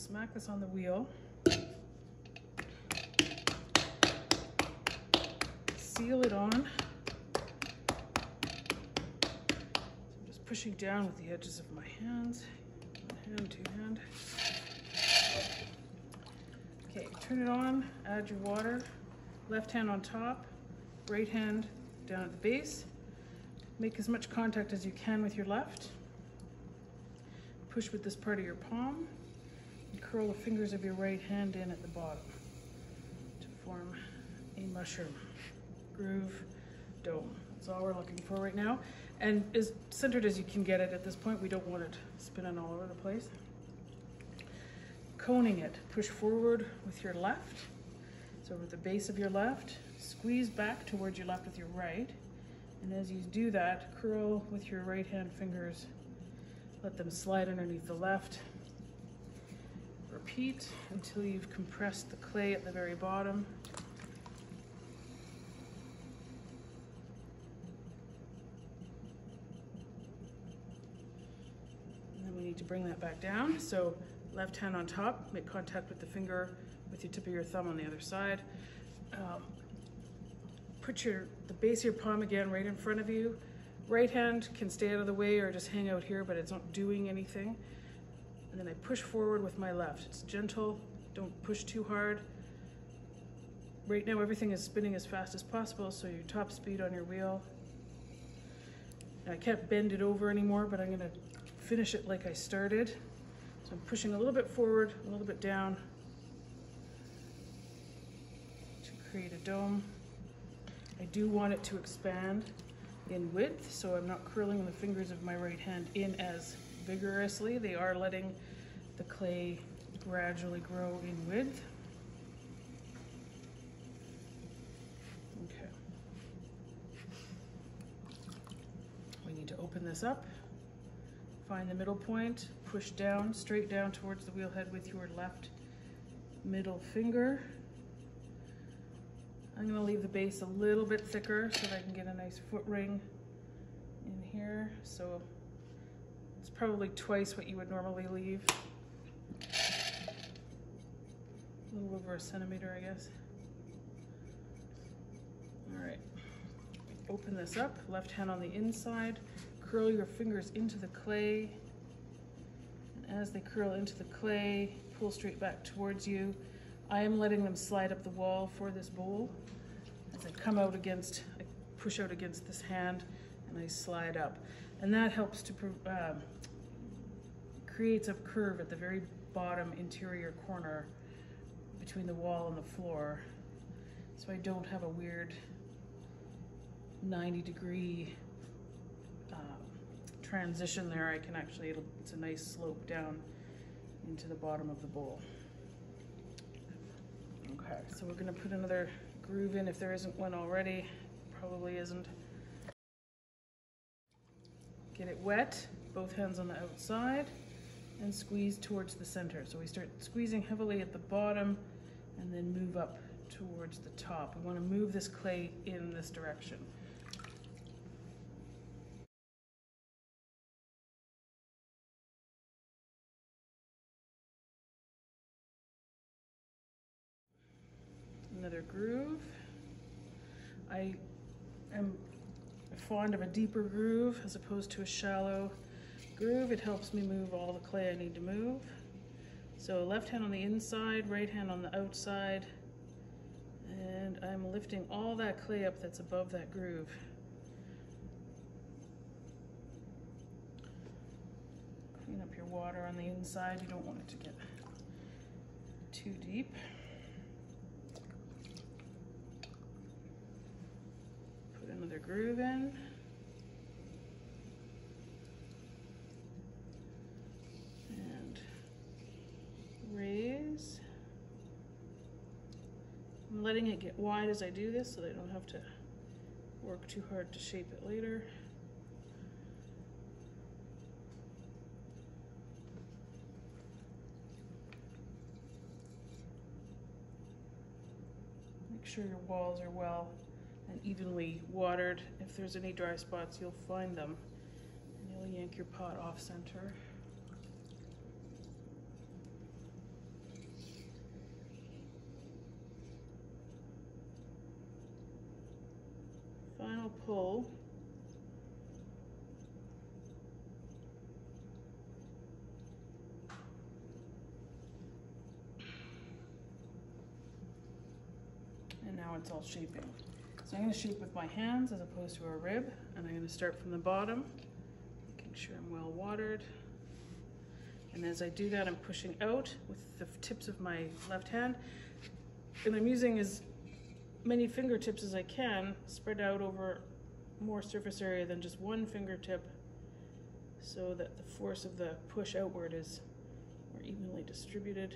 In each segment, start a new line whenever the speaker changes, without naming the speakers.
smack this on the wheel. Seal it on. Pushing down with the edges of my hands. One hand, two hand. Okay, turn it on, add your water. Left hand on top, right hand down at the base. Make as much contact as you can with your left. Push with this part of your palm. And curl the fingers of your right hand in at the bottom to form a mushroom, groove, dome. That's all we're looking for right now. And as centered as you can get it at this point. We don't want it spinning all over the place. Coning it, push forward with your left. So with the base of your left, squeeze back towards your left with your right. And as you do that, curl with your right hand fingers. Let them slide underneath the left. Repeat until you've compressed the clay at the very bottom. To bring that back down. So left hand on top, make contact with the finger with your tip of your thumb on the other side. Put the base of your palm again right in front of you. Right hand can stay out of the way or just hang out here, but it's not doing anything. And then I push forward with my left. It's gentle, don't push too hard. Right now everything is spinning as fast as possible, so your top speed on your wheel. Now, I can't bend it over anymore, but I'm gonna finish it like I started. So I'm pushing a little bit forward, a little bit down to create a dome. I do want it to expand in width, so I'm not curling the fingers of my right hand in as vigorously. They are letting the clay gradually grow in width. Okay. We need to open this up. Find the middle point, push down, straight down towards the wheel head with your left middle finger. I'm gonna leave the base a little bit thicker so that I can get a nice foot ring in here. So it's probably twice what you would normally leave. A little over a centimeter, I guess. All right, open this up, left hand on the inside. Curl your fingers into the clay, and as they curl into the clay, pull straight back towards you. I am letting them slide up the wall for this bowl. As I come out against, I push out against this hand and I slide up. And that helps to creates a curve at the very bottom interior corner between the wall and the floor. So I don't have a weird 90-degree transition there. I can actually, it's a nice slope down into the bottom of the bowl. Okay, so we're gonna put another groove in if there isn't one already. Probably isn't. Get it wet, both hands on the outside, and squeeze towards the center. So we start squeezing heavily at the bottom and then move up towards the top. We wanna move this clay in this direction. Another groove. I am fond of a deeper groove as opposed to a shallow groove. It helps me move all the clay I need to move. So left hand on the inside, right hand on the outside, and I'm lifting all that clay up that's above that groove. Clean up your water on the inside. You don't want it to get too deep. Another groove in. And raise. I'm letting it get wide as I do this so that I don't have to work too hard to shape it later. Make sure your walls are well and evenly watered. If there's any dry spots, you'll find them. And you'll yank your pot off center. pull. And now it's all shaping. So I'm going to shape with my hands as opposed to a rib, and I'm going to start from the bottom, making sure I'm well watered. And as I do that, I'm pushing out with the tips of my left hand, and I'm using as many fingertips as I can, spread out over more surface area than just one fingertip, so that the force of the push outward is more evenly distributed.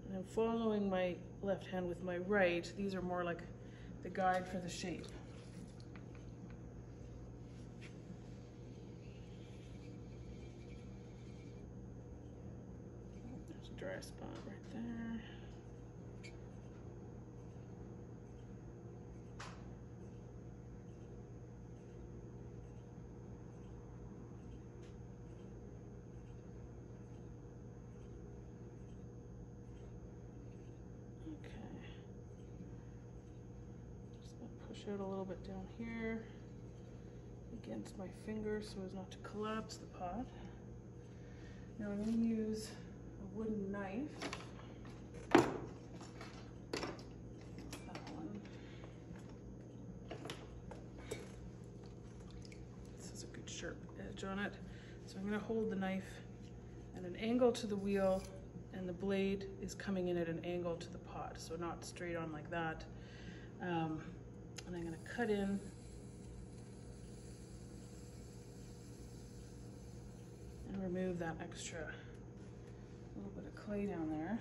And I'm following my left hand with my right. These are more like the guide for the shape. There's a dry spot right there. Push out a little bit down here against my fingers so as not to collapse the pot. Now I'm going to use a wooden knife. That one. This has a good sharp edge on it. So I'm going to hold the knife at an angle to the wheel, and the blade is coming in at an angle to the pot, so not straight on like that. And I'm going to cut in and remove that extra little bit of clay down there.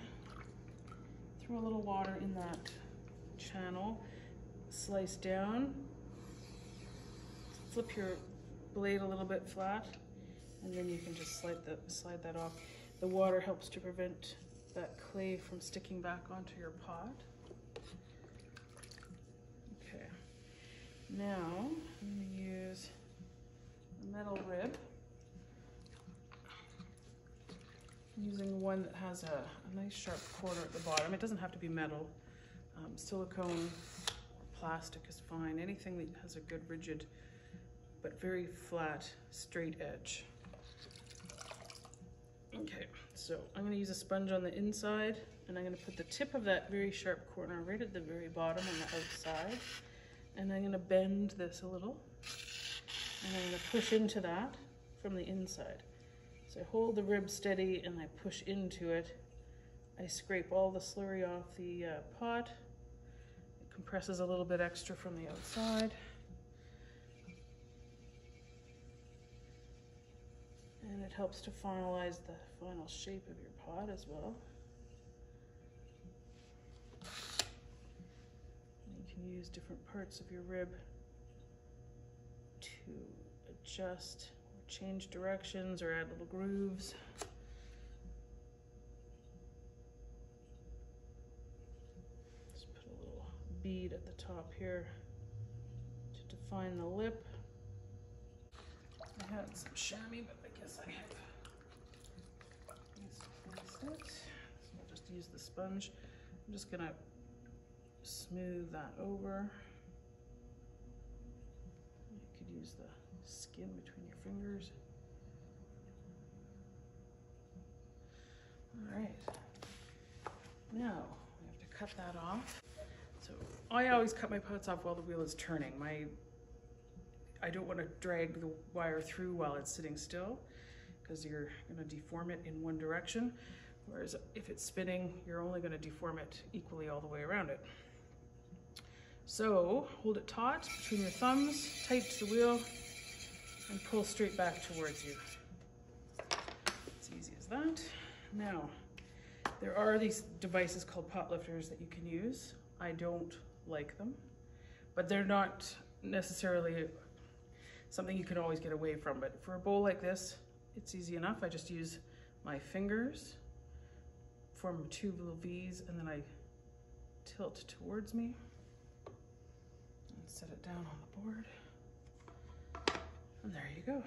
Throw a little water in that channel, slice down, flip your blade a little bit flat, and then you can just slide that off. The water helps to prevent that clay from sticking back onto your pot. Now, I'm going to use a metal rib. I'm using one that has a nice sharp corner at the bottom. It doesn't have to be metal. Silicone or plastic is fine. Anything that has a good rigid but very flat, straight edge. Okay, so I'm going to use a sponge on the inside, and I'm going to put the tip of that very sharp corner right at the very bottom on the outside. And I'm going to bend this a little, and I'm going to push into that from the inside. So I hold the rib steady and I push into it. I scrape all the slurry off the pot. It compresses a little bit extra from the outside. And it helps to finalize the final shape of your pot as well. Use different parts of your rib to adjust or change directions or add little grooves. Just put a little bead at the top here to define the lip. I had some chamois, but I guess I have misplaced it. So I'll just use the sponge. I'm just gonna smooth that over. You could use the skin between your fingers. All right, now we have to cut that off. So I always cut my pots off while the wheel is turning. I don't want to drag the wire through while it's sitting still, because you're going to deform it in one direction, whereas if it's spinning, you're only going to deform it equally all the way around it. So hold it taut between your thumbs, tight to the wheel, and pull straight back towards you. It's easy as that. Now, there are these devices called pot lifters that you can use. I don't like them, but they're not necessarily something you can always get away from. But for a bowl like this, it's easy enough. I just use my fingers, form two little V's, and then I tilt towards me. Set it down on the board, and there you go.